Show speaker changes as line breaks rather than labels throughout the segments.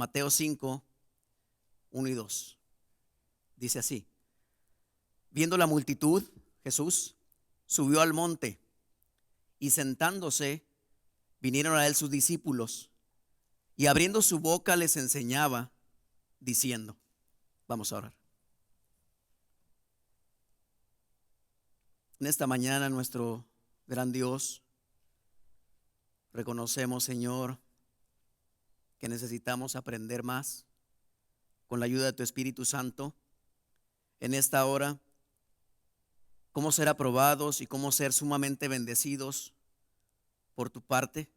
Mateo 5, 1 y 2. Dice así: viendo la multitud, Jesús subió al monte y sentándose, vinieron a él sus discípulos y abriendo su boca les enseñaba, diciendo. Vamos a orar. En esta mañana, nuestro gran Dios, reconocemos, Señor, que necesitamos aprender más con la ayuda de tu Espíritu Santo en esta hora, cómo ser aprobados y cómo ser sumamente bendecidos por tu parte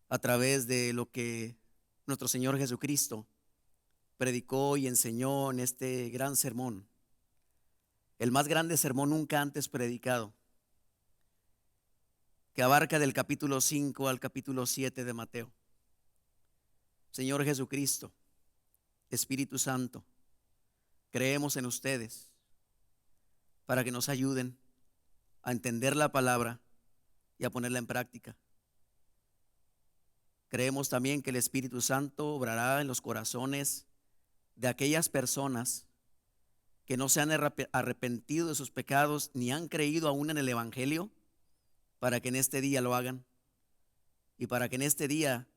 a través de lo que nuestro Señor Jesucristo predicó y enseñó en este gran sermón, el más grande sermón nunca antes predicado, que abarca del capítulo 5 al capítulo 7 de Mateo. Señor Jesucristo, Espíritu Santo, creemos en ustedes para que nos ayuden a entender la palabra y a ponerla en práctica. Creemos también que el Espíritu Santo obrará en los corazones de aquellas personas que no se han arrepentido de sus pecados ni han creído aún en el Evangelio, para que en este día lo hagan y para que en este día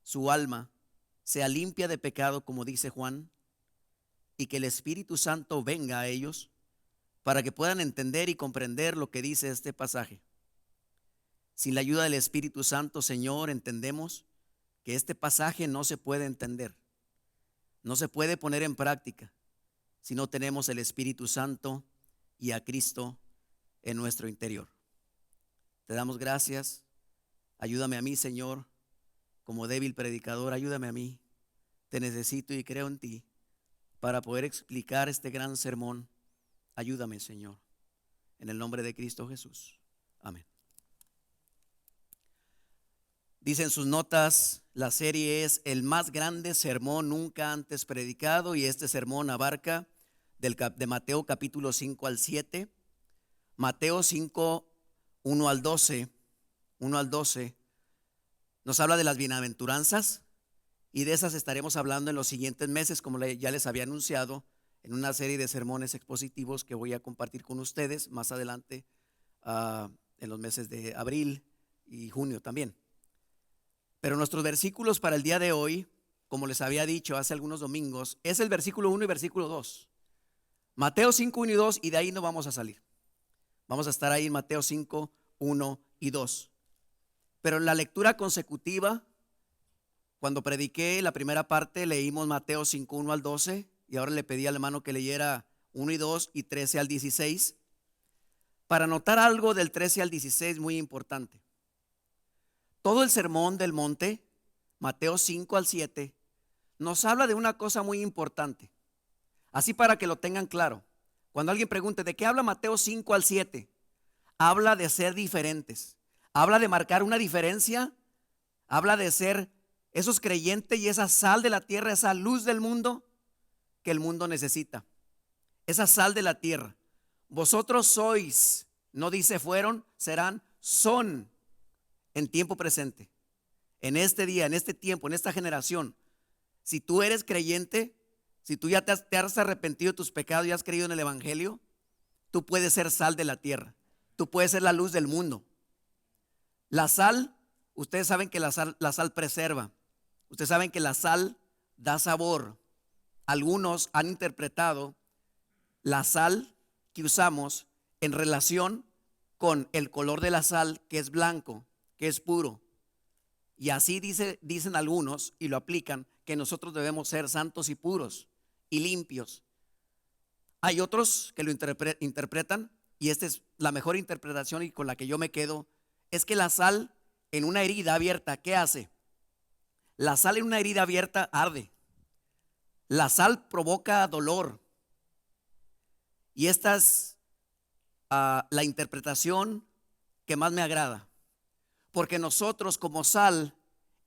su alma sea limpia de pecado, como dice Juan, y que el Espíritu Santo venga a ellos para que puedan entender y comprender lo que dice este pasaje. Sin la ayuda del Espíritu Santo, Señor, entendemos que este pasaje no se puede entender, no se puede poner en práctica si no tenemos el Espíritu Santo y a Cristo en nuestro interior. Te damos gracias. Ayúdame a mí, Señor, como débil predicador, ayúdame a mí. Te necesito y creo en ti para poder explicar este gran sermón. Ayúdame, Señor, en el nombre de Cristo Jesús. Amén. Dice en sus notas, la serie es el más grande sermón nunca antes predicado, y este sermón abarca de Mateo capítulo 5 al 7. Mateo 5, 1 al 12 nos habla de las bienaventuranzas, y de esas estaremos hablando en los siguientes meses, como ya les había anunciado, en una serie de sermones expositivos que voy a compartir con ustedes más adelante, en los meses de abril y junio también. Pero nuestros versículos para el día de hoy, como les había dicho hace algunos domingos, es el versículo 1 y versículo 2. Mateo 5, 1 y 2, y de ahí no vamos a salir. Vamos a estar ahí en Mateo 5, 1 y 2. Pero en la lectura consecutiva, cuando prediqué la primera parte, leímos Mateo 5, 1 al 12, y ahora le pedí al hermano que leyera 1 y 2 y 13 al 16, para notar algo del 13 al 16 muy importante. Todo el sermón del monte, Mateo 5 al 7, nos habla de una cosa muy importante. Así para que lo tengan claro. Cuando alguien pregunte ¿de qué habla Mateo 5 al 7? Habla de ser diferentes. Habla de marcar una diferencia. Habla de ser esos creyentes y esa sal de la tierra, esa luz del mundo que el mundo necesita. Esa sal de la tierra. Vosotros sois, no dice fueron, serán, son en tiempo presente. En este día, en este tiempo, en esta generación. Si tú eres creyente, si tú ya te has arrepentido de tus pecados y has creído en el Evangelio, tú puedes ser sal de la tierra. Tú puedes ser la luz del mundo. La sal, ustedes saben que la sal preserva. Ustedes saben que la sal da sabor. Algunos han interpretado la sal que usamos en relación con el color de la sal, que es blanco, que es puro. Y así dicen algunos, y lo aplican, que nosotros debemos ser santos y puros y limpios. Hay otros que lo interpretan, y esta es la mejor interpretación y con la que yo me quedo, es que la sal en una herida abierta, ¿qué hace? La sal en una herida abierta arde. La sal provoca dolor. Y esta es la interpretación que más me agrada. Porque nosotros como sal,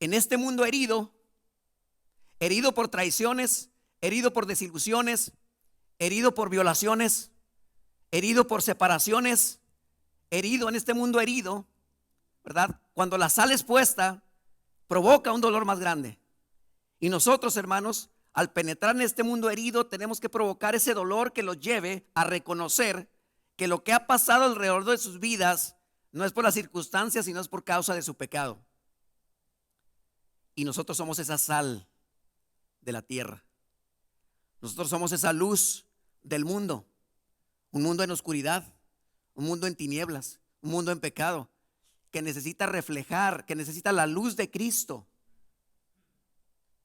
en este mundo herido por traiciones, herido por desilusiones, herido por violaciones, herido por separaciones, herido en este mundo herido, ¿verdad? Cuando la sal es puesta, provoca un dolor más grande. Y nosotros, hermanos, al penetrar en este mundo herido, tenemos que provocar ese dolor que los lleve a reconocer que lo que ha pasado alrededor de sus vidas no es por las circunstancias, sino es por causa de su pecado. Y nosotros somos esa sal de la tierra. Nosotros somos esa luz del mundo. Un mundo en oscuridad, un mundo en tinieblas, un mundo en pecado, que necesita reflejar, que necesita la luz de Cristo.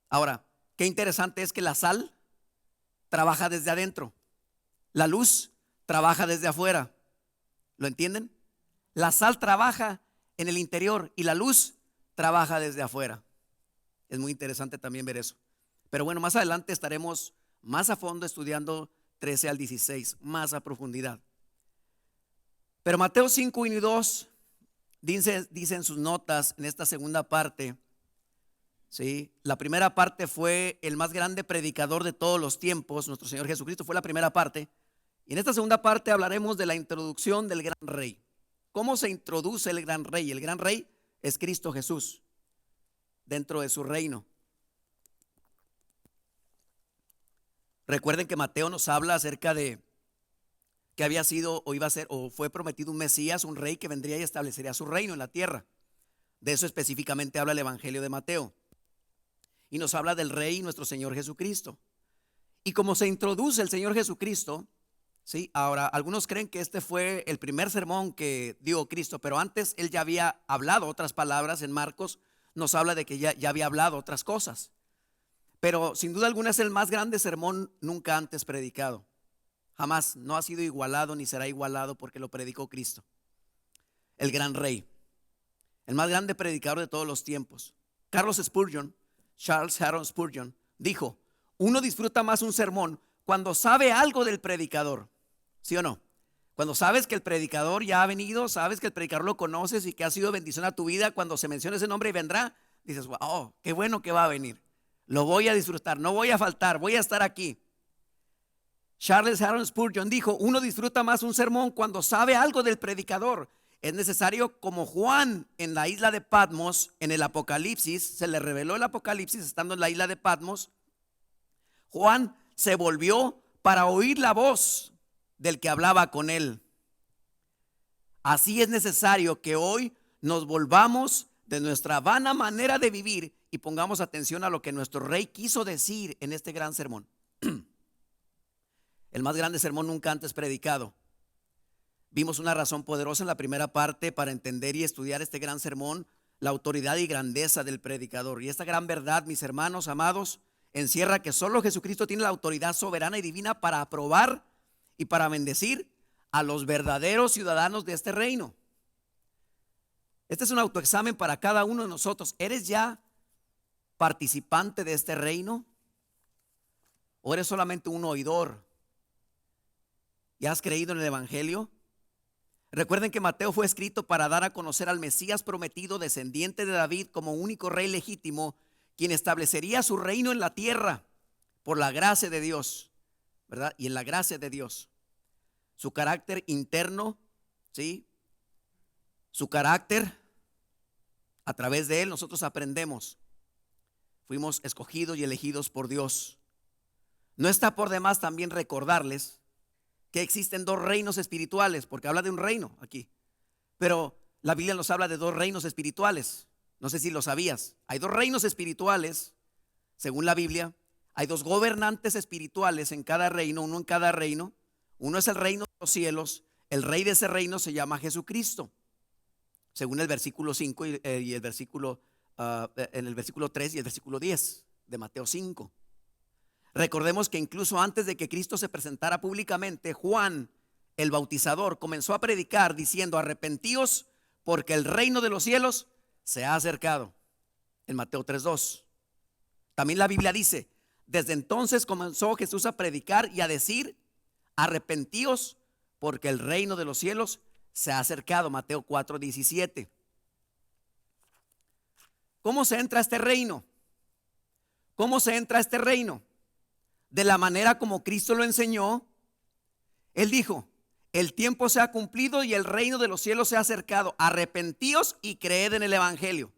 Ahora, qué interesante es que la sal trabaja desde adentro, la luz trabaja desde afuera. ¿Lo entienden? La sal trabaja en el interior y la luz trabaja desde afuera. Es muy interesante también ver eso. Pero bueno, más adelante estaremos más a fondo estudiando 13 al 16, más a profundidad. Pero Mateo 5, 1 y 2 dice en sus notas en esta segunda parte, ¿sí? La primera parte fue el más grande predicador de todos los tiempos, nuestro Señor Jesucristo, fue la primera parte. Y en esta segunda parte hablaremos de la introducción del gran rey. ¿Cómo se introduce el gran rey? El gran rey es Cristo Jesús dentro de su reino. Recuerden que Mateo nos habla acerca de que había sido o iba a ser o fue prometido un Mesías, un rey que vendría y establecería su reino en la tierra. De eso específicamente habla el Evangelio de Mateo. Y nos habla del rey nuestro Señor Jesucristo. Y como se introduce el Señor Jesucristo, ¿sí? Ahora, algunos creen que este fue el primer sermón que dio Cristo, pero antes él ya había hablado otras palabras. En Marcos nos habla de que ya había hablado otras cosas. Pero sin duda alguna es el más grande sermón nunca antes predicado. Jamás, no ha sido igualado ni será igualado porque lo predicó Cristo. El gran rey, el más grande predicador de todos los tiempos. Charles Harold Spurgeon dijo: uno disfruta más un sermón cuando sabe algo del predicador. ¿Sí o no? Cuando sabes que el predicador ya ha venido, sabes que el predicador lo conoces y que ha sido bendición a tu vida, cuando se menciona ese nombre y vendrá, dices: wow, qué bueno que va a venir. Lo voy a disfrutar, no voy a faltar, voy a estar aquí. Charles Harold Spurgeon dijo: uno disfruta más un sermón cuando sabe algo del predicador. Es necesario, como Juan en la isla de Patmos, en el Apocalipsis, se le reveló el Apocalipsis estando en la isla de Patmos. Juan se volvió para oír la voz del que hablaba con él. Así es necesario que hoy nos volvamos de nuestra vana manera de vivir y pongamos atención a lo que nuestro rey quiso decir en este gran sermón. El más grande sermón nunca antes predicado. Vimos una razón poderosa en la primera parte para entender y estudiar este gran sermón, la autoridad y grandeza del predicador. Y esta gran verdad, mis hermanos amados, encierra que solo Jesucristo tiene la autoridad soberana y divina para aprobar y para bendecir a los verdaderos ciudadanos de este reino. Este es un autoexamen para cada uno de nosotros. ¿Eres ya participante de este reino? ¿O eres solamente un oidor? ¿Ya has creído en el Evangelio? Recuerden que Mateo fue escrito para dar a conocer al Mesías prometido, descendiente de David, como único rey legítimo, quien establecería su reino en la tierra por la gracia de Dios, ¿verdad? Y en la gracia de Dios. Su carácter interno, ¿sí? Su carácter, a través de él nosotros aprendemos. Fuimos escogidos y elegidos por Dios. No está por demás también recordarles que existen dos reinos espirituales, porque habla de un reino aquí, pero la Biblia nos habla de dos reinos espirituales. No sé si lo sabías. Hay dos reinos espirituales, según la Biblia. Hay dos gobernantes espirituales en cada reino, uno en cada reino. Uno es el reino de los cielos. El rey de ese reino se llama Jesucristo, según el versículo 5 y el versículo en el versículo 3 y el versículo 10 de Mateo 5. Recordemos que incluso antes de que Cristo se presentara públicamente, Juan el bautizador comenzó a predicar diciendo: arrepentíos porque el reino de los cielos se ha acercado, en Mateo 3:2. También la Biblia dice: desde entonces comenzó Jesús a predicar y a decir: arrepentíos porque el reino de los cielos se ha acercado, Mateo 4:17. ¿Cómo se entra a este reino? ¿Cómo se entra a este reino? De la manera como Cristo lo enseñó. Él dijo: el tiempo se ha cumplido y el reino de los cielos se ha acercado. Arrepentíos y creed en el Evangelio.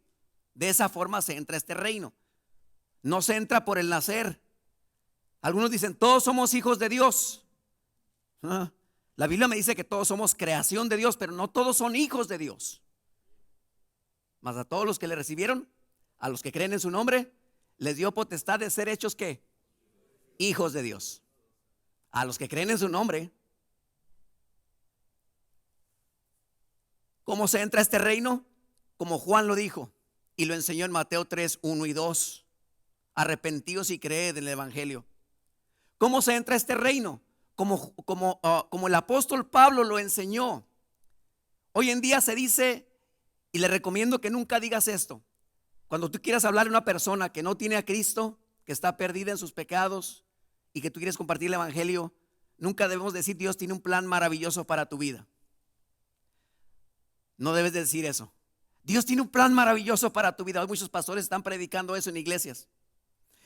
De esa forma se entra a este reino. No se entra por el nacer. Algunos dicen, todos somos hijos de Dios. La Biblia me dice que todos somos creación de Dios, pero no todos son hijos de Dios. Mas a todos los que le recibieron, a los que creen en su nombre, les dio potestad de ser hechos ¿qué? Hijos de Dios. A los que creen en su nombre. ¿Cómo se entra a este reino? Como Juan lo dijo y lo enseñó en Mateo 3, 1 y 2. Arrepentíos y creed en el evangelio. ¿Cómo se entra a este reino? Como el apóstol Pablo lo enseñó. Hoy en día se dice, y le recomiendo que nunca digas esto: cuando tú quieras hablar a una persona que no tiene a Cristo, que está perdida en sus pecados y que tú quieres compartir el evangelio, nunca debemos decir Dios tiene un plan maravilloso para tu vida. No debes decir eso. Dios tiene un plan maravilloso para tu vida. Hoy muchos pastores están predicando eso en iglesias.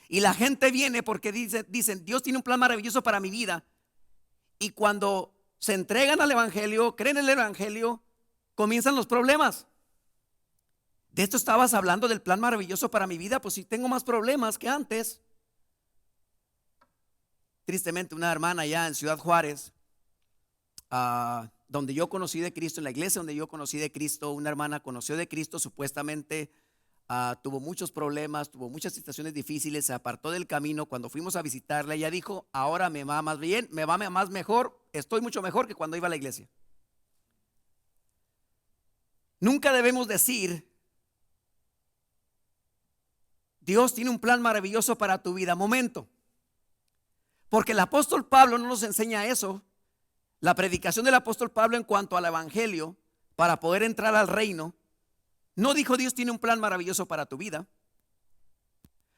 Y la gente viene porque dicen Dios tiene un plan maravilloso para mi vida. Y cuando se entregan al evangelio, creen en el evangelio, comienzan los problemas. De esto estabas hablando, del plan maravilloso para mi vida. Pues si tengo más problemas que antes. Tristemente, una hermana allá en Ciudad Juárez, donde yo conocí de Cristo, en la iglesia donde yo conocí de Cristo, una hermana conoció de Cristo, supuestamente tuvo muchos problemas, tuvo muchas situaciones difíciles, se apartó del camino. Cuando fuimos a visitarla, ella dijo, ahora me va más bien, me va más mejor, estoy mucho mejor que cuando iba a la iglesia. Nunca debemos decir Dios tiene un plan maravilloso para tu vida. Momento, porque el apóstol Pablo no nos enseña eso. La predicación del apóstol Pablo en cuanto al evangelio, para poder entrar al reino, no dijo Dios tiene un plan maravilloso para tu vida.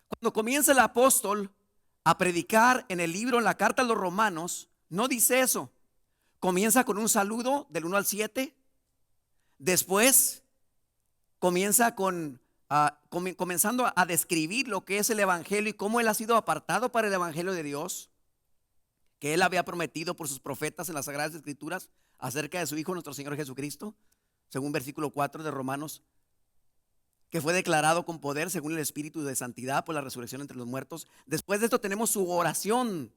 Cuando comienza el apóstol a predicar en el libro, en la carta a los Romanos, no dice eso. Comienza con un saludo del 1 al 7. Después comienza comenzando a describir lo que es el evangelio y cómo él ha sido apartado para el evangelio de Dios, que él había prometido por sus profetas en las Sagradas Escrituras acerca de su Hijo nuestro Señor Jesucristo, según versículo 4 de Romanos, que fue declarado con poder según el Espíritu de santidad por la resurrección entre los muertos. Después de esto tenemos su oración,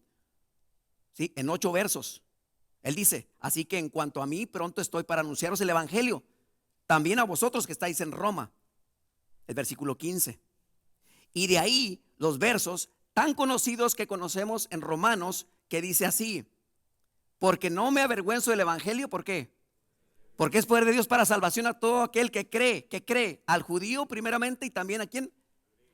¿sí? En 8 versos. Él dice, así que en cuanto a mí, pronto estoy para anunciaros el evangelio, también a vosotros que estáis en Roma. El versículo 15. Y de ahí los versos tan conocidos que conocemos en Romanos, que dice así: porque no me avergüenzo del evangelio. ¿Por qué? Porque es poder de Dios para salvación a todo aquel que cree, al judío primeramente y también a quién,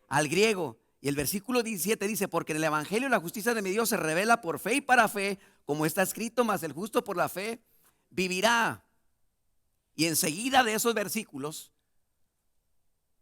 al griego. Y el versículo 17 dice, porque en el evangelio la justicia de mi Dios se revela por fe y para fe, como está escrito, mas el justo por la fe vivirá. Y enseguida de esos versículos,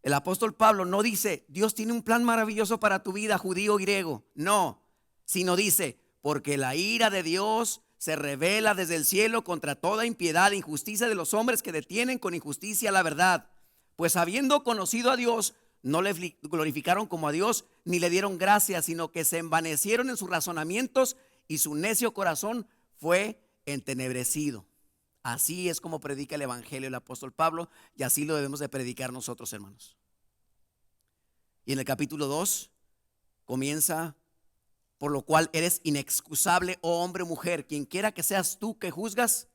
el apóstol Pablo no dice Dios tiene un plan maravilloso para tu vida, judío o griego, no, sino dice, porque la ira de Dios se revela desde el cielo contra toda impiedad e injusticia de los hombres que detienen con injusticia la verdad. Pues habiendo conocido a Dios, no le glorificaron como a Dios, ni le dieron gracias, sino que se envanecieron en sus razonamientos y su necio corazón fue entenebrecido. Así es como predica el evangelio el apóstol Pablo, y así lo debemos de predicar nosotros, hermanos. Y en el capítulo 2 comienza: por lo cual eres inexcusable, oh hombre o mujer, quien quiera que seas tú que juzgas,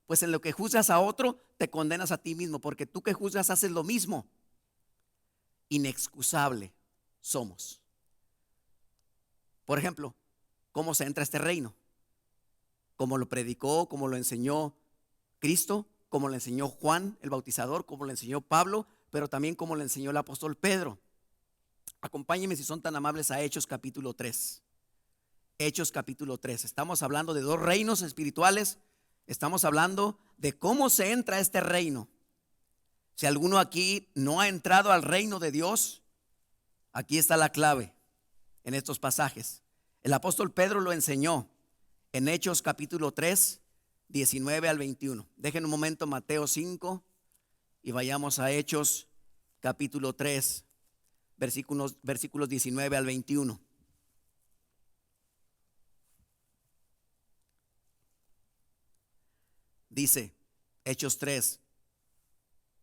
pues en lo que juzgas a otro te condenas a ti mismo, porque tú que juzgas haces lo mismo. Inexcusable somos. Por ejemplo, ¿cómo se entra a este reino? Como lo predicó, como lo enseñó Cristo, como lo enseñó Juan el Bautizador, como lo enseñó Pablo, pero también como lo enseñó el apóstol Pedro. Acompáñenme, si son tan amables, a Hechos capítulo 3. Hechos capítulo 3. Estamos hablando de 2 reinos espirituales. Estamos hablando de cómo se entra a este reino. Si alguno aquí no ha entrado al reino de Dios, aquí está la clave en estos pasajes. El apóstol Pedro lo enseñó en Hechos capítulo 3, 19 al 21. Dejen un momento Mateo 5 y vayamos a Hechos capítulo 3, versículos 19 al 21. Dice Hechos 3,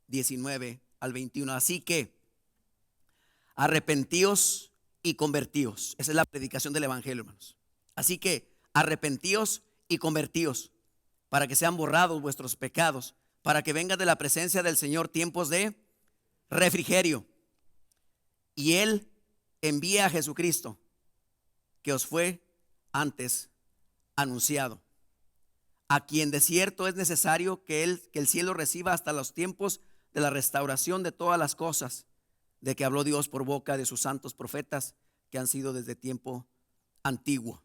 19 al 21. Así que arrepentíos y convertíos. Esa es la predicación del evangelio, hermanos. Así que arrepentíos y convertíos, para que sean borrados vuestros pecados, para que vengan de la presencia del Señor tiempos de refrigerio. Y Él envía a Jesucristo, que os fue antes anunciado, a quien de cierto es necesario que el cielo reciba hasta los tiempos de la restauración de todas las cosas, de que habló Dios por boca de sus santos profetas, que han sido desde tiempo antiguo.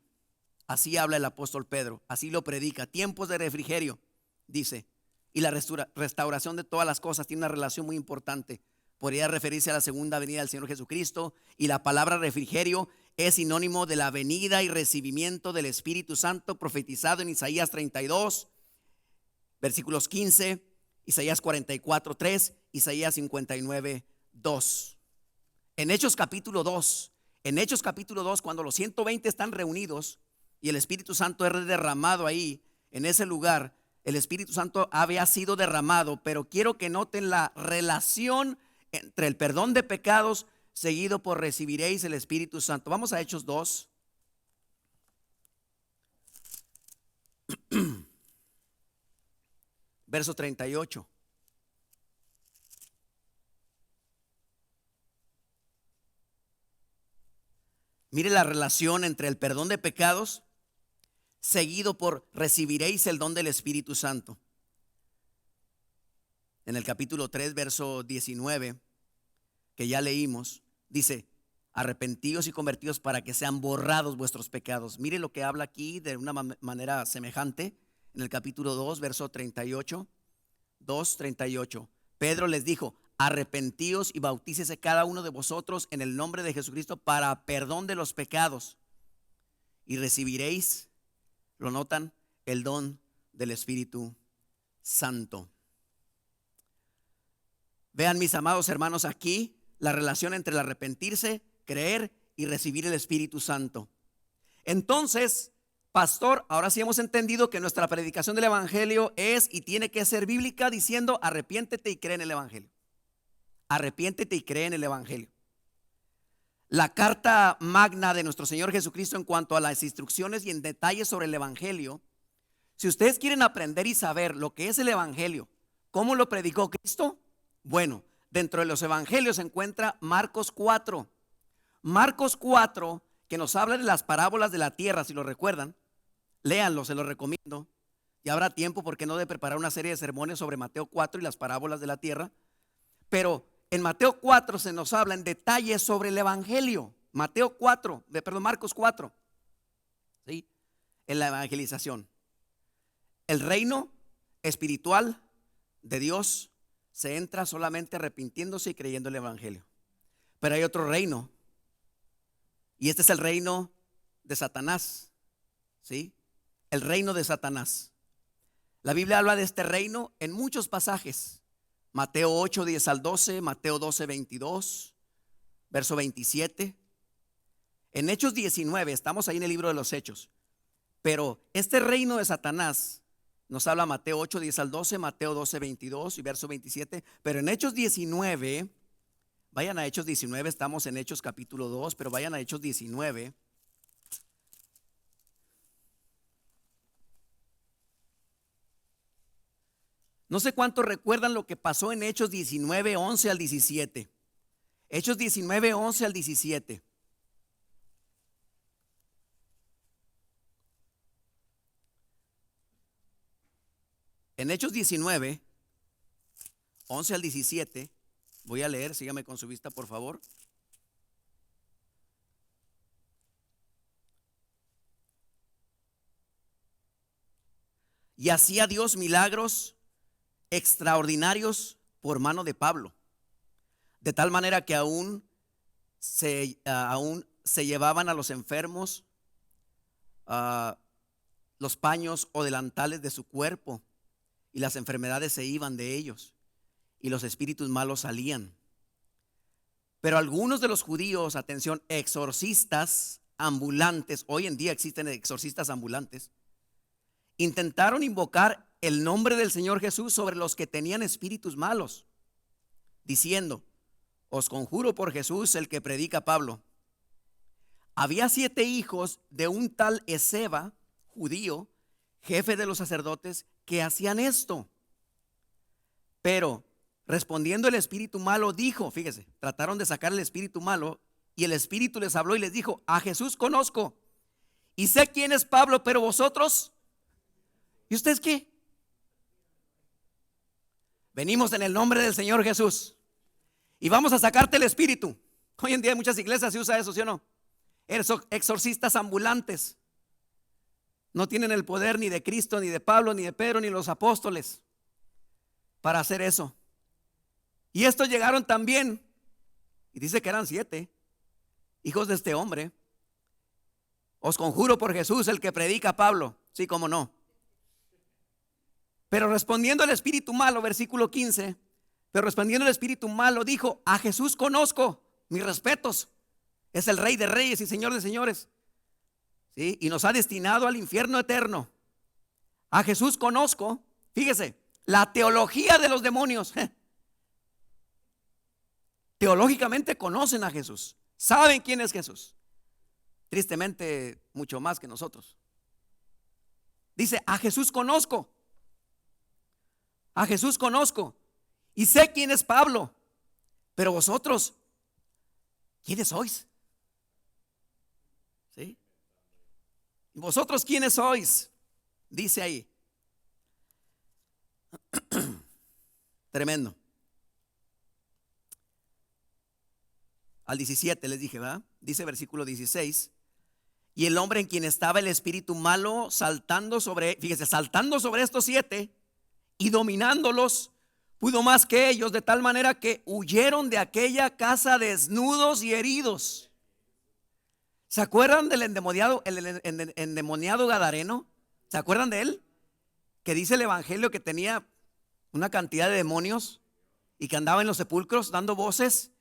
Así habla el apóstol Pedro, así lo predica. Tiempos de refrigerio, dice. Y la restauración de todas las cosas tiene una relación muy importante. Podría referirse a la segunda venida del Señor Jesucristo. Y la palabra refrigerio es sinónimo de la venida y recibimiento del Espíritu Santo, profetizado en Isaías 32, versículos 15, Isaías 44, 3, Isaías 59, 2. En Hechos capítulo 2, cuando los 120 están reunidos y el Espíritu Santo es derramado ahí, en ese lugar, el Espíritu Santo había sido derramado, pero quiero que noten la relación entre el perdón de pecados seguido por recibiréis el Espíritu Santo. Vamos a Hechos 2. Verso 38. Mire la relación entre el perdón de pecados seguido por recibiréis el don del Espíritu Santo. En el capítulo 3, verso 19, que ya leímos, dice: arrepentíos y convertíos para que sean borrados vuestros pecados. Mire lo que habla aquí de una manera semejante en el capítulo 2, verso 38. 2:38. Pedro les dijo: arrepentíos y bautícese cada uno de vosotros en el nombre de Jesucristo para perdón de los pecados, y recibiréis, ¿lo notan?, el don del Espíritu Santo. Vean, mis amados hermanos, aquí la relación entre el arrepentirse, creer y recibir el Espíritu Santo. Entonces, pastor, ahora sí hemos entendido que nuestra predicación del evangelio es y tiene que ser bíblica, diciendo: arrepiéntete y cree en el evangelio. Arrepiéntete y cree en el evangelio. La carta magna de nuestro Señor Jesucristo en cuanto a las instrucciones y en detalles sobre el evangelio. Si ustedes quieren aprender y saber lo que es el evangelio, cómo lo predicó Cristo, bueno, dentro de los evangelios se encuentra Marcos 4. Marcos 4, que nos habla de las parábolas de la tierra, si lo recuerdan. Léanlo, se lo recomiendo. Ya habrá tiempo, porque no, de preparar una serie de sermones sobre Mateo 4 y las parábolas de la tierra. Pero en Mateo 4 se nos habla en detalle sobre el evangelio. Marcos 4, ¿sí? En la evangelización. El reino espiritual de Dios se entra solamente arrepintiéndose y creyendo el evangelio. Pero hay otro reino, y este es el reino de Satanás, ¿sí? El reino de Satanás. La Biblia habla de este reino en muchos pasajes. Mateo 8, 10 al 12, Mateo 12, 22, verso 27. En Hechos 19, estamos ahí en el libro de los Hechos. Pero este reino de Satanás nos habla Mateo 8, 10 al 12, Mateo 12, 22 y verso 27. Pero en Hechos 19, vayan a Hechos 19, estamos en Hechos capítulo 2, pero vayan a Hechos 19. No sé cuántos recuerdan lo que pasó en Hechos 19, 11 al 17. Hechos 19, 11 al 17. En Hechos 19, 11 al 17, voy a leer, sígame con su vista, por favor. Y hacía Dios milagros extraordinarios por mano de Pablo, de tal manera que aún se llevaban a los enfermos los paños o delantales de su cuerpo, y las enfermedades se iban de ellos, y los espíritus malos salían. Pero algunos de los judíos, atención, exorcistas ambulantes, hoy en día existen exorcistas ambulantes, intentaron invocar el nombre del Señor Jesús sobre los que tenían espíritus malos, diciendo: os conjuro por Jesús, el que predica Pablo. había 7 hijos de un tal Esceva, judío, jefe de los sacerdotes, que hacían esto. Pero respondiendo el espíritu malo dijo, fíjese, trataron de sacar el espíritu malo y el espíritu les habló y les dijo: a Jesús conozco y sé quién es Pablo, pero vosotros, ¿y ustedes qué? Venimos en el nombre del Señor Jesús y vamos a sacarte el espíritu. Hoy en día en muchas iglesias se usa eso, ¿sí o no? Exorcistas ambulantes. No tienen el poder ni de Cristo, ni de Pablo, ni de Pedro, ni de los apóstoles para hacer eso. Y estos llegaron también, y dice que eran 7 hijos de este hombre. Os conjuro por Jesús, el que predica Pablo. Sí, cómo no. Pero respondiendo el espíritu malo, versículo 15, pero respondiendo el espíritu malo dijo: a Jesús conozco, mis respetos, es el Rey de Reyes y Señor de Señores, ¿sí? Y nos ha destinado al infierno eterno. A Jesús conozco. Fíjese, la teología de los demonios. Teológicamente conocen a Jesús, saben quién es Jesús. Tristemente, mucho más que nosotros. Dice: a Jesús conozco. A Jesús conozco y sé quién es Pablo, pero vosotros, ¿quiénes sois? ¿Sí? ¿Vosotros quiénes sois? Dice ahí. Tremendo. Al 17 les dije, ¿verdad? Dice versículo 16: y el hombre en quien estaba el espíritu malo saltando sobre, fíjese, saltando sobre estos 7 y dominándolos, pudo más que ellos, de tal manera que huyeron de aquella casa desnudos y heridos. ¿Se acuerdan del endemoniado gadareno? ¿Se acuerdan de él? Que dice el evangelio que tenía una cantidad de demonios y que andaba en los sepulcros dando voces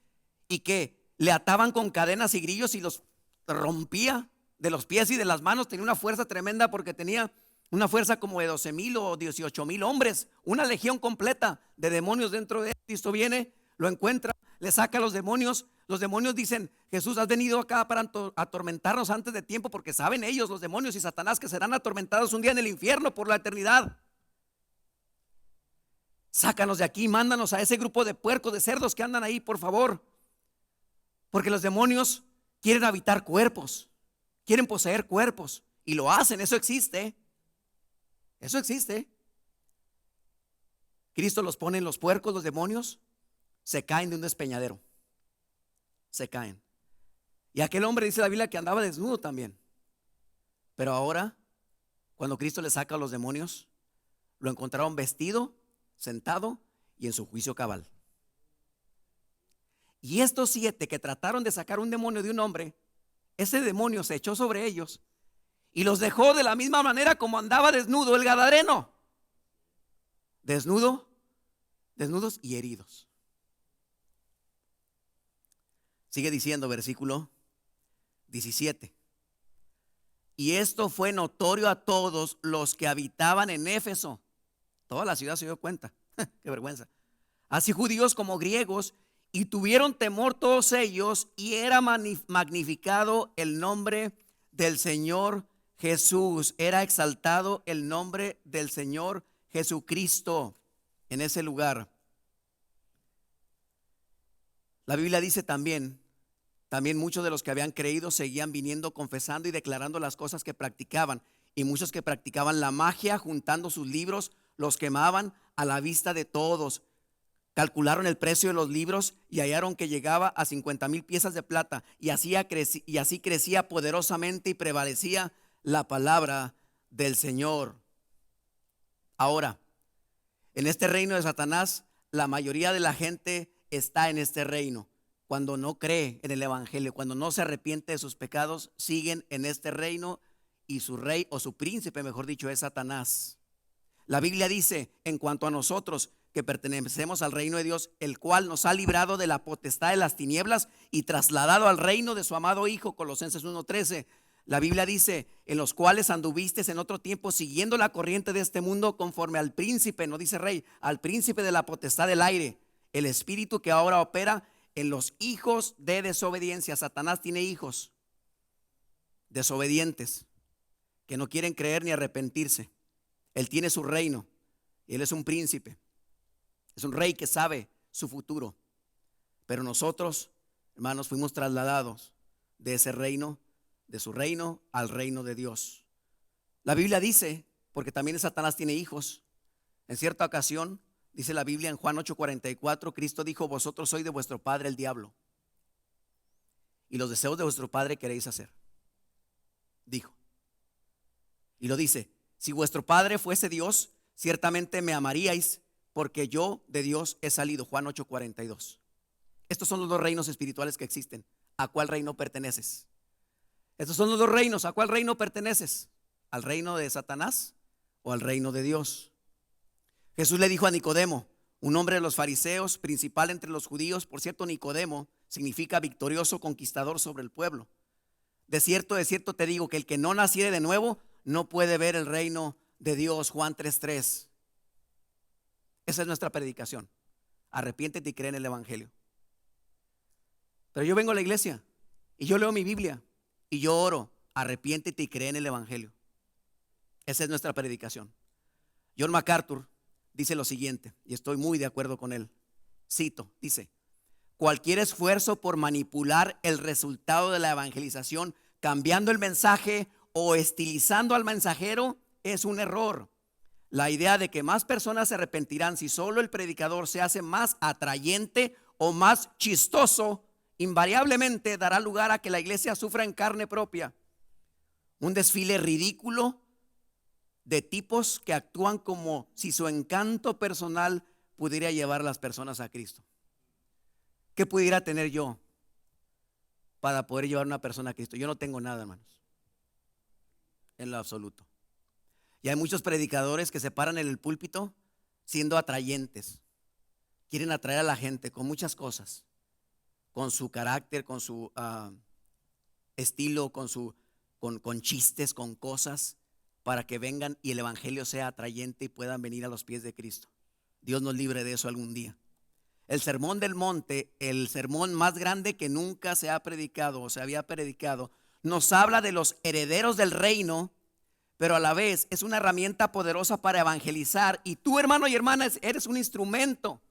y que le ataban con cadenas y grillos y los rompía de los pies y de las manos. Tenía una fuerza tremenda porque tenía una fuerza como de 12,000 o 18,000 hombres, una legión completa de demonios dentro de él. Cristo viene, lo encuentra, le saca a los demonios. Los demonios dicen: Jesús, has venido acá para atormentarnos antes de tiempo, porque saben ellos, los demonios y Satanás, que serán atormentados un día en el infierno por la eternidad. Sácanos de aquí, mándanos a ese grupo de puercos, de cerdos que andan ahí, por favor. Porque los demonios quieren habitar cuerpos, quieren poseer cuerpos, y lo hacen, eso existe. Eso existe. Cristo los pone en los puercos, los demonios se caen de un despeñadero. Se caen. Y aquel hombre, dice la Biblia, que andaba desnudo también. Pero ahora, cuando Cristo le saca a los demonios, lo encontraron vestido, sentado y en su juicio cabal. Y estos 7 que trataron de sacar un demonio de un hombre, ese demonio se echó sobre ellos y los dejó de la misma manera como andaba desnudo el gadareno. Desnudos y heridos. Sigue diciendo versículo 17: y esto fue notorio a todos los que habitaban en Éfeso. Toda la ciudad se dio cuenta. Qué vergüenza. Así judíos como griegos, y tuvieron temor todos ellos, y era magnificado el nombre del Señor Jesús. Era exaltado el nombre del Señor Jesucristo en ese lugar. La Biblia dice también muchos de los que habían creído seguían viniendo, confesando y declarando las cosas que practicaban. Y muchos que practicaban la magia, juntando sus libros, los quemaban a la vista de todos. Calcularon el precio de los libros y hallaron que llegaba a 50,000 piezas de plata. Y así crecía poderosamente y prevalecía la palabra del Señor. Ahora, en este reino de Satanás, la mayoría de la gente está en este reino. Cuando no cree en el evangelio, cuando no se arrepiente de sus pecados, siguen en este reino, y su rey, o su príncipe mejor dicho, es Satanás. La Biblia dice en cuanto a nosotros, que pertenecemos al reino de Dios, el cual nos ha librado de la potestad de las tinieblas y trasladado al reino de su amado Hijo. Colosenses 1:13. La Biblia dice: en los cuales anduvisteis en otro tiempo siguiendo la corriente de este mundo, conforme al príncipe, no dice rey, al príncipe de la potestad del aire, el espíritu que ahora opera en los hijos de desobediencia. Satanás tiene hijos. desobedientes, que no quieren creer ni arrepentirse. Él tiene su reino y Él es un príncipe, es un rey que sabe su futuro. Pero nosotros, hermanos, fuimos trasladados de ese reino, de su reino al reino de Dios. La Biblia dice, porque también Satanás tiene hijos, en cierta ocasión, dice la Biblia en Juan 8:44, Cristo dijo: vosotros sois de vuestro padre el diablo, y los deseos de vuestro padre queréis hacer. Dijo. Y lo dice: si vuestro padre fuese Dios, ciertamente me amaríais, porque yo de Dios he salido. Juan 8:42. Estos son los dos reinos espirituales que existen. ¿A cuál reino perteneces? Estos son los dos reinos. ¿A cuál reino perteneces? ¿Al reino de Satanás o al reino de Dios? Jesús le dijo a Nicodemo, un hombre de los fariseos, principal entre los judíos. Por cierto, Nicodemo significa victorioso, conquistador sobre el pueblo. De cierto te digo que el que no naciere de nuevo no puede ver el reino de Dios. Juan 3:3. Esa es nuestra predicación. Arrepiéntete y cree en el evangelio. Pero yo vengo a la iglesia y yo leo mi Biblia y yo oro: arrepiéntete y cree en el evangelio. Esa es nuestra predicación. John MacArthur dice lo siguiente, y estoy muy de acuerdo con él. Cito, dice: cualquier esfuerzo por manipular el resultado de la evangelización, cambiando el mensaje o estilizando al mensajero, es un error. La idea de que más personas se arrepentirán si solo el predicador se hace más atrayente o más chistoso, invariablemente dará lugar a que la iglesia sufra en carne propia un desfile ridículo de tipos que actúan como si su encanto personal pudiera llevar a las personas a Cristo. ¿Qué pudiera tener yo para poder llevar a una persona a Cristo? Yo no tengo nada, hermanos, en lo absoluto. Y hay muchos predicadores que se paran en el púlpito siendo atrayentes. Quieren atraer a la gente con muchas cosas, con su carácter, con su estilo, con chistes, con cosas, para que vengan y el evangelio sea atrayente y puedan venir a los pies de Cristo. Dios nos libre de eso algún día. El sermón del monte, el sermón más grande que nunca se ha predicado o se había predicado, nos habla de los herederos del reino, pero a la vez es una herramienta poderosa para evangelizar. Y tú, hermano y hermana, eres un instrumento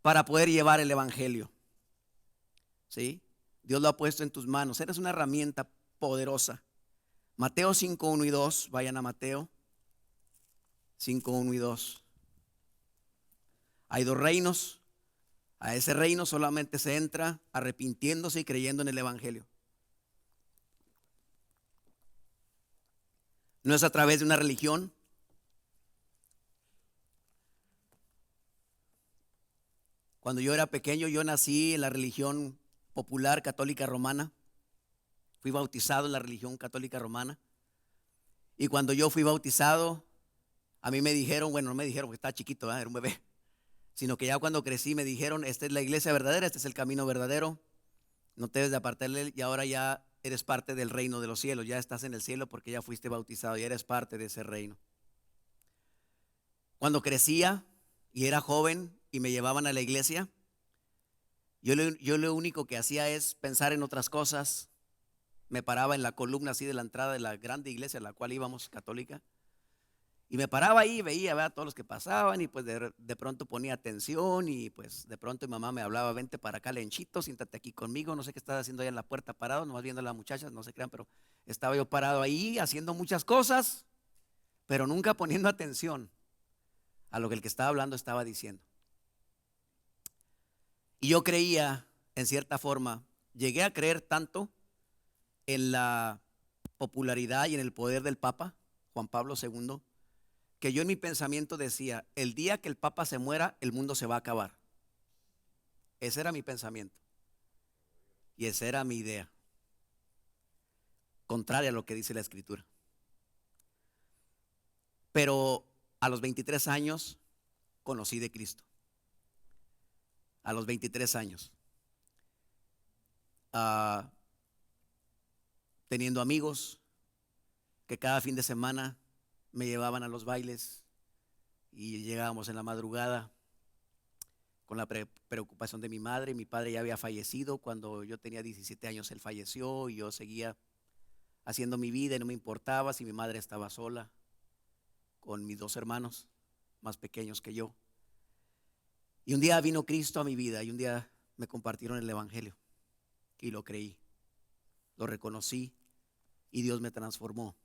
para poder llevar el evangelio. ¿Sí? Dios lo ha puesto en tus manos. Eres una herramienta poderosa. Mateo 5:1 y 2. Vayan a Mateo 5:1 y 2. Hay dos reinos. A ese reino solamente se entra arrepintiéndose y creyendo en el evangelio. No es a través de una religión. Cuando yo era pequeño, yo nací en la religión popular católica romana. Fui bautizado en la religión católica romana. Y cuando yo fui bautizado, a mí me dijeron, bueno, no me dijeron porque estaba chiquito, era un bebé, sino que ya cuando crecí me dijeron: esta es la iglesia verdadera, este es el camino verdadero, no te debes de apartarle, y ahora ya eres parte del reino de los cielos, ya estás en el cielo porque ya fuiste bautizado, ya eres parte de ese reino. Cuando crecía y era joven y me llevaban a la iglesia, yo lo único que hacía es pensar en otras cosas. Me paraba en la columna así de la entrada de la grande iglesia a la cual íbamos, católica, y me paraba ahí y veía a todos los que pasaban, y pues de pronto ponía atención, y pues de pronto mi mamá me hablaba: vente para acá, Lenchito, siéntate aquí conmigo. No sé qué estás haciendo ahí en la puerta parado, nomás viendo a las muchachas, no se crean, pero estaba yo parado ahí haciendo muchas cosas, pero nunca poniendo atención a lo que el que estaba hablando estaba diciendo. Y yo creía, en cierta forma, llegué a creer tanto en la popularidad y en el poder del Papa Juan Pablo II, que yo en mi pensamiento decía: el día que el Papa se muera, el mundo se va a acabar. Ese era mi pensamiento y esa era mi idea, contraria a lo que dice la Escritura. Pero a los 23 años conocí de Cristo. A los 23 años, teniendo amigos que cada fin de semana me llevaban a los bailes, y llegábamos en la madrugada con la preocupación de mi madre. Mi padre ya había fallecido cuando yo tenía 17 años, él falleció, y yo seguía haciendo mi vida y no me importaba si mi madre estaba sola con mis 2 hermanos más pequeños que yo. Y un día vino Cristo a mi vida y un día me compartieron el evangelio y lo creí, lo reconocí y Dios me transformó.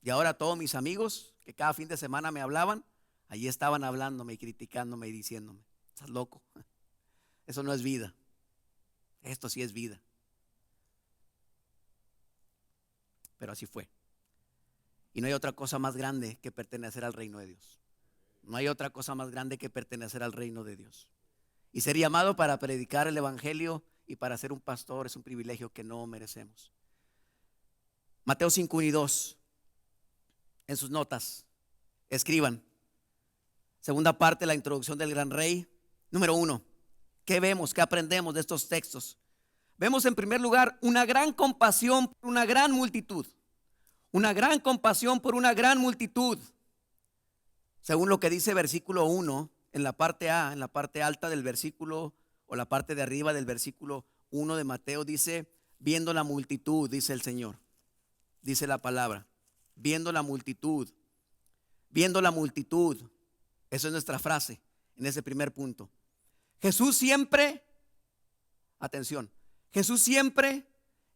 Y ahora todos mis amigos que cada fin de semana me hablaban, allí estaban hablándome y criticándome y diciéndome: estás loco, eso no es vida, esto sí es vida. Pero así fue. Y no hay otra cosa más grande que pertenecer al reino de Dios. No hay otra cosa más grande que pertenecer al reino de Dios. Y ser llamado para predicar el evangelio y para ser un pastor es un privilegio que no merecemos. Mateo 5:1-2. En sus notas, escriban. Segunda parte, la introducción del gran rey. Número 1, ¿qué vemos? ¿Qué aprendemos de estos textos? Vemos en primer lugar una gran compasión por una gran multitud. Una gran compasión por una gran multitud. Según lo que dice versículo 1, en la parte A, en la parte alta del versículo, o la parte de arriba del versículo 1 de Mateo, dice: viendo la multitud, dice el Señor. Dice la palabra, viendo la multitud. Viendo la multitud. Esa es nuestra frase en ese primer punto. Jesús siempre, atención, Jesús siempre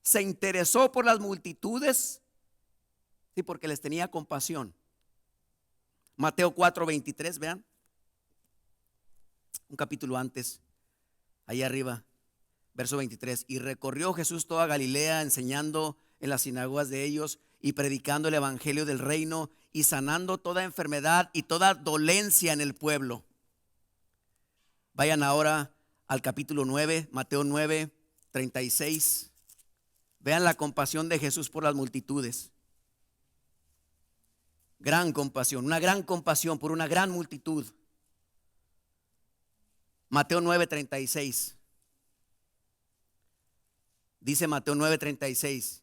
se interesó por las multitudes, sí, porque les tenía compasión. Mateo 4:23, vean, un capítulo antes, ahí arriba, verso 23. Y recorrió Jesús toda Galilea, enseñando en las sinagogas de ellos y predicando el evangelio del reino y sanando toda enfermedad y toda dolencia en el pueblo. Vayan ahora al capítulo 9, Mateo 9:36. Vean la compasión de Jesús por las multitudes. Gran compasión, una gran compasión por una gran multitud. Mateo 9:36. Dice Mateo 9:36.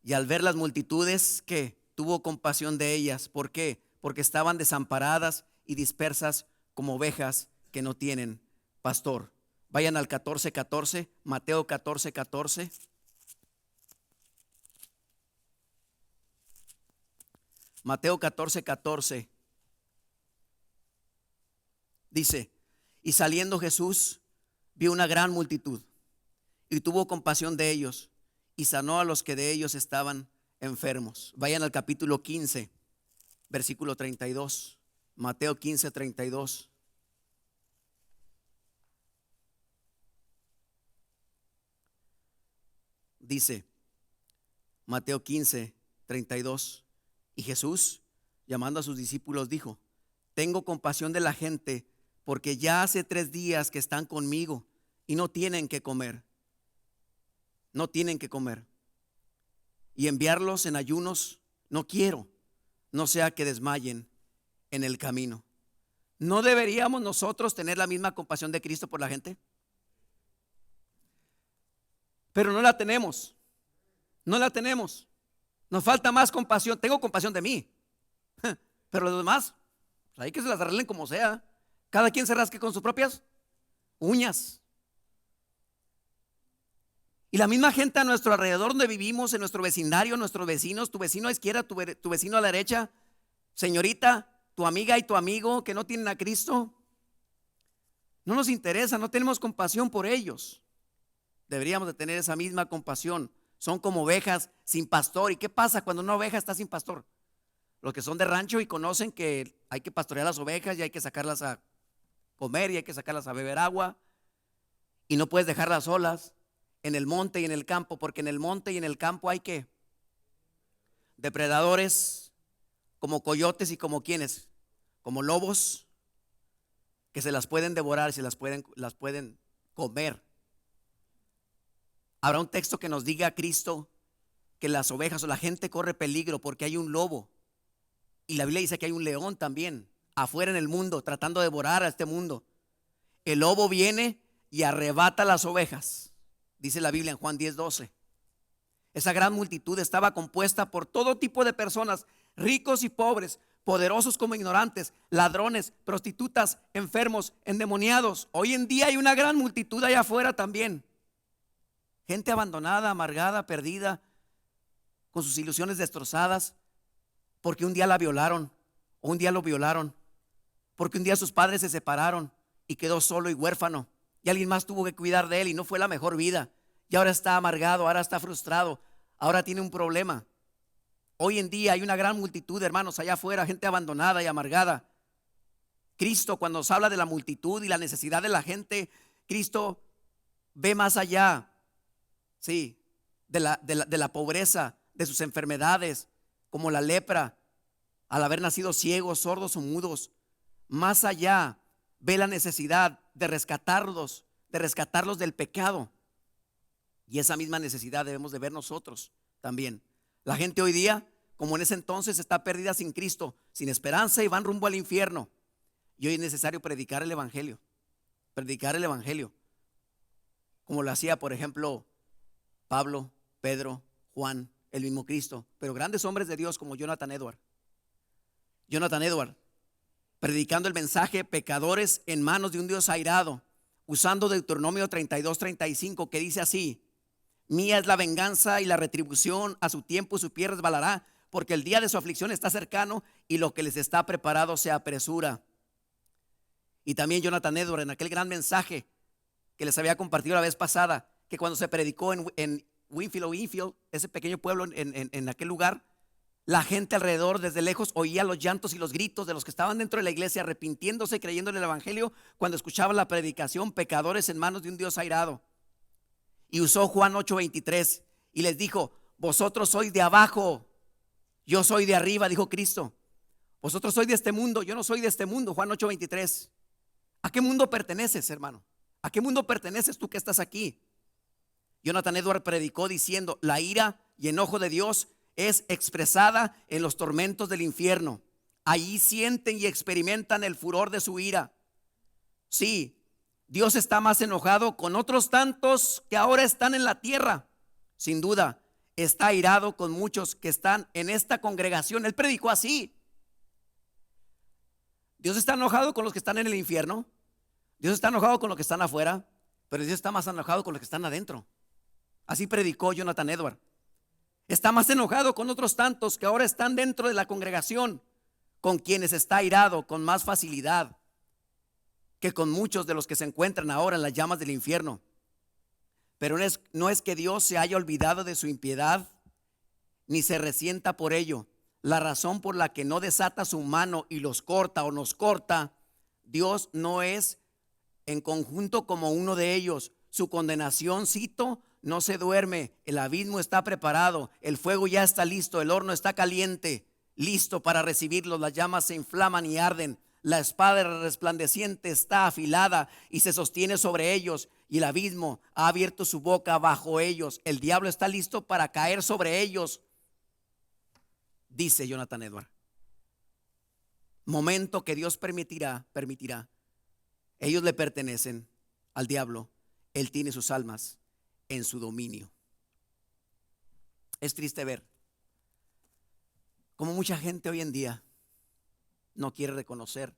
Y al ver las multitudes, ¿qué? Tuvo compasión de ellas. ¿Por qué? Porque estaban desamparadas y dispersas como ovejas que no tienen pastor. Vayan al 14:14, Mateo 14:14. Mateo 14:14. Dice: y saliendo Jesús vio una gran multitud y tuvo compasión de ellos y sanó a los que de ellos estaban enfermos. Vayan al capítulo 15, versículo 32. Mateo 15:32. Dice Mateo 15:32. Y Jesús, llamando a sus discípulos, dijo: tengo compasión de la gente, porque ya hace 3 días que están conmigo y no tienen que comer. No tienen que comer. Y enviarlos en ayunos no quiero, no sea que desmayen en el camino. ¿No deberíamos nosotros tener la misma compasión de Cristo por la gente? Pero no la tenemos. No la tenemos. Nos falta más compasión. Tengo compasión de mí, pero los demás, hay que se las arreglen como sea. Cada quien se rasque con sus propias uñas. Y la misma gente a nuestro alrededor donde vivimos, en nuestro vecindario, nuestros vecinos, tu vecino a la izquierda, tu vecino a la derecha, señorita, tu amiga y tu amigo que no tienen a Cristo, no nos interesa, no tenemos compasión por ellos. Deberíamos de tener esa misma compasión. Son como ovejas sin pastor. ¿Y qué pasa cuando una oveja está sin pastor? Los que son de rancho y conocen que hay que pastorear las ovejas y hay que sacarlas a comer y hay que sacarlas a beber agua, y no puedes dejarlas solas en el monte y en el campo, porque en el monte y en el campo hay que depredadores como coyotes y como quienes, como lobos que se las pueden devorar, se las pueden comer. Habrá un texto que nos diga Cristo que las ovejas o la gente corre peligro porque hay un lobo, y la Biblia dice que hay un león también afuera en el mundo tratando de devorar a este mundo. El lobo viene y arrebata las ovejas, dice la Biblia en Juan 10:12. Esa gran multitud estaba compuesta por todo tipo de personas, ricos y pobres, poderosos como ignorantes, ladrones, prostitutas, enfermos, endemoniados. Hoy en día hay una gran multitud allá afuera también. Gente abandonada, amargada, perdida, con sus ilusiones destrozadas, porque un día la violaron o un día lo violaron, porque un día sus padres se separaron y quedó solo y huérfano y alguien más tuvo que cuidar de él y no fue la mejor vida y ahora está amargado, ahora está frustrado, ahora tiene un problema. Hoy en día hay una gran multitud de hermanos allá afuera, gente abandonada y amargada. Cristo, cuando nos habla de la multitud y la necesidad de la gente, Cristo ve más allá, sí, de la pobreza, de sus enfermedades, como la lepra, al haber nacido ciegos, sordos o mudos. Más allá ve la necesidad de rescatarlos del pecado. Y esa misma necesidad debemos de ver nosotros también. La gente hoy día, como en ese entonces, está perdida sin Cristo, sin esperanza y van rumbo al infierno. Y hoy es necesario predicar el evangelio, como lo hacía, por ejemplo, Pablo, Pedro, Juan, el mismo Cristo, pero grandes hombres de Dios como Jonathan Edwards, predicando el mensaje, pecadores en manos de un Dios airado, usando Deuteronomio 32-35, que dice así: mía es la venganza y la retribución, a su tiempo su pie resbalará, porque el día de su aflicción está cercano y lo que les está preparado se apresura. Y también Jonathan Edwards, en aquel gran mensaje que les había compartido la vez pasada, que cuando se predicó en Winfield, ese pequeño pueblo en aquel lugar, la gente alrededor desde lejos oía los llantos y los gritos de los que estaban dentro de la iglesia arrepintiéndose, creyendo en el evangelio, cuando escuchaban la predicación, pecadores en manos de un Dios airado. Y usó Juan 8:23 y les dijo: vosotros sois de abajo, yo soy de arriba, dijo Cristo. Vosotros sois de este mundo, yo no soy de este mundo. Juan 8:23. ¿A qué mundo perteneces, hermano? ¿A qué mundo perteneces tú que estás aquí? Jonathan Edwards predicó diciendo: la ira y enojo de Dios es expresada en los tormentos del infierno. Allí sienten y experimentan el furor de su ira. Sí, Dios está más enojado con otros tantos que ahora están en la tierra. Sin duda, está airado con muchos que están en esta congregación. Él predicó así. Dios está enojado con los que están en el infierno. Dios está enojado con los que están afuera, pero Dios está más enojado con los que están adentro. Así predicó Jonathan Edwards. Está más enojado con otros tantos que ahora están dentro de la congregación, con quienes está airado con más facilidad que con muchos de los que se encuentran ahora en las llamas del infierno. Pero no es que Dios se haya olvidado de su impiedad, ni se resienta por ello. La razón por la que no desata su mano y los corta o nos corta, Dios no es en conjunto como uno de ellos. Su condenación, cito, no se duerme, el abismo está preparado, el fuego ya está listo, el horno está caliente, listo para recibirlos, las llamas se inflaman y arden, la espada resplandeciente está afilada y se sostiene sobre ellos, y el abismo ha abierto su boca bajo ellos, el diablo está listo para caer sobre ellos, dice Jonathan Edwards. Momento que Dios permitirá. Ellos le pertenecen al diablo, él tiene sus almas en su dominio. Es triste ver cómo mucha gente hoy en día no quiere reconocer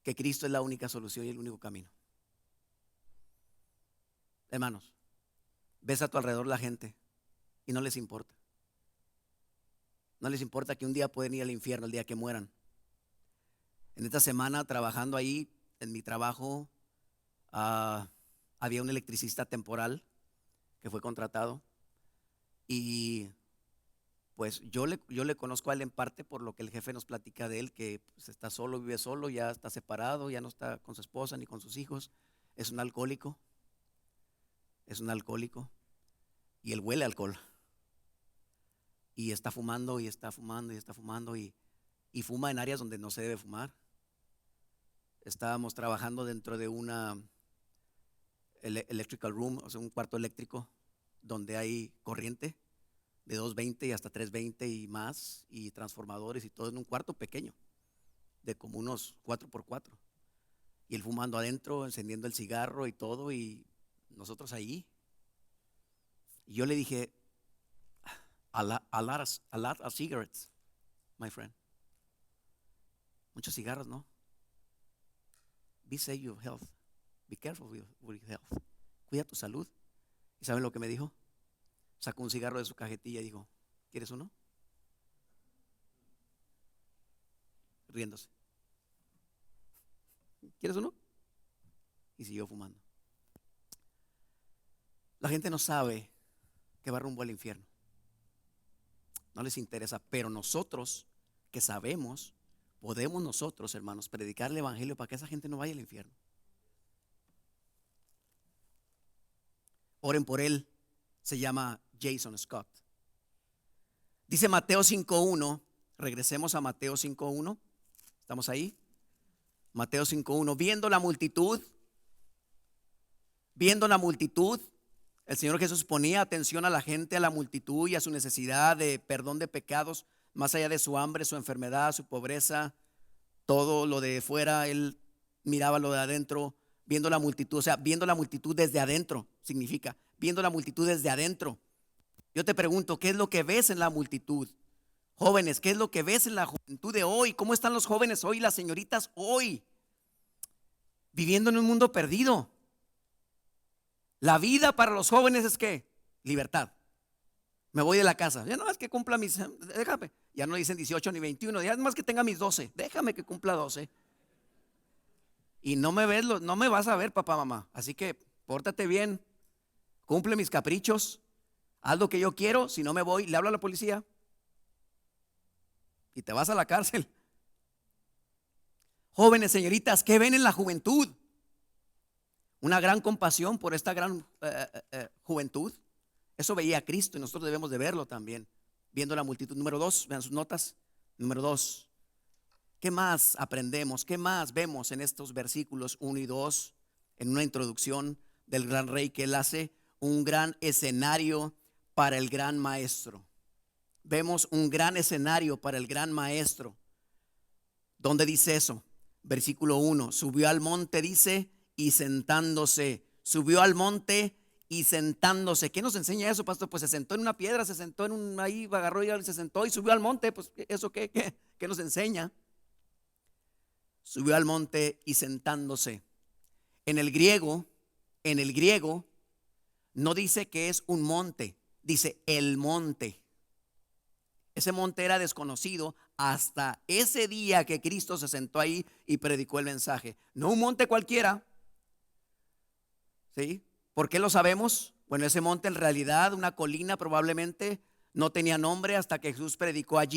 que Cristo es la única solución y el único camino. Hermanos, ves a tu alrededor la gente y no les importa. No les importa que un día pueden ir al infierno el día que mueran. En esta semana trabajando ahí, en mi trabajo, había un electricista temporal que fue contratado y pues yo le conozco a él en parte por lo que el jefe nos platica de él, que pues, está solo, vive solo, ya está separado, ya no está con su esposa ni con sus hijos, es un alcohólico y él huele a alcohol y está fumando y está fumando y está fumando y fuma en áreas donde no se debe fumar. Estábamos trabajando dentro de una electrical room, o sea, un cuarto eléctrico donde hay corriente de 220 y hasta 320 y más, y transformadores y todo en un cuarto pequeño de como unos 4x4, y él fumando adentro, encendiendo el cigarro y todo, y nosotros ahí. Y yo le dije: a lot of cigarettes, my friend. Muchos cigarros, ¿no? Be safe your health. Be careful with your health. Cuida tu salud. ¿Y saben lo que me dijo? Sacó un cigarro de su cajetilla y dijo: ¿Quieres uno? Riéndose. ¿Quieres uno? Y siguió fumando. La gente no sabe que va rumbo al infierno. No les interesa, pero nosotros que sabemos, podemos nosotros, hermanos, predicar el evangelio para que esa gente no vaya al infierno. Oren por él. Se llama Jason Scott. Dice Mateo 5:1. Regresemos a Mateo 5:1. ¿Estamos ahí? Mateo 5:1. Viendo la multitud, el Señor Jesús ponía atención a la gente, a la multitud y a su necesidad de perdón de pecados, más allá de su hambre, su enfermedad, su pobreza, todo lo de fuera. Él miraba lo de adentro, viendo la multitud. O sea, viendo la multitud desde adentro significa viendo la multitud desde adentro. Yo te pregunto, ¿qué es lo que ves en la multitud? Jóvenes, ¿qué es lo que ves en la juventud de hoy? ¿Cómo están los jóvenes hoy, las señoritas hoy? Viviendo en un mundo perdido. La vida para los jóvenes es ¿qué? Libertad. Me voy de la casa. Ya no es que cumpla mis, déjame. Ya no dicen 18 ni 21, ya es más que tenga mis 12. Déjame que cumpla 12. Y no me ves, no me vas a ver, papá, mamá. Así que pórtate bien. Cumple mis caprichos. Haz lo que yo quiero. Si no me voy, le hablo a la policía y te vas a la cárcel. Jóvenes, señoritas, ¿qué ven en la juventud? Una gran compasión por esta gran juventud. Eso veía Cristo y nosotros debemos de verlo también, viendo la multitud. Número 2, vean sus notas. Número 2, ¿qué más aprendemos? ¿Qué más vemos en estos versículos 1 y 2? En una introducción del gran rey, que él hace un gran escenario para el gran maestro. Vemos un gran escenario para el gran maestro. ¿Dónde dice eso? Versículo 1, subió al monte, dice, y sentándose. Subió al monte y sentándose. ¿Qué nos enseña eso, pastor? Pues se sentó en una piedra, se sentó en un, ahí agarró y se sentó y subió al monte. Pues ¿eso qué nos enseña? Subió al monte y sentándose. En el griego no dice que es un monte, dice el monte. Ese monte era desconocido hasta ese día que Cristo se sentó ahí y predicó el mensaje. No un monte cualquiera. ¿Sí? ¿Por qué lo sabemos? Bueno, ese monte en realidad, una colina probablemente, no tenía nombre hasta que Jesús predicó allí.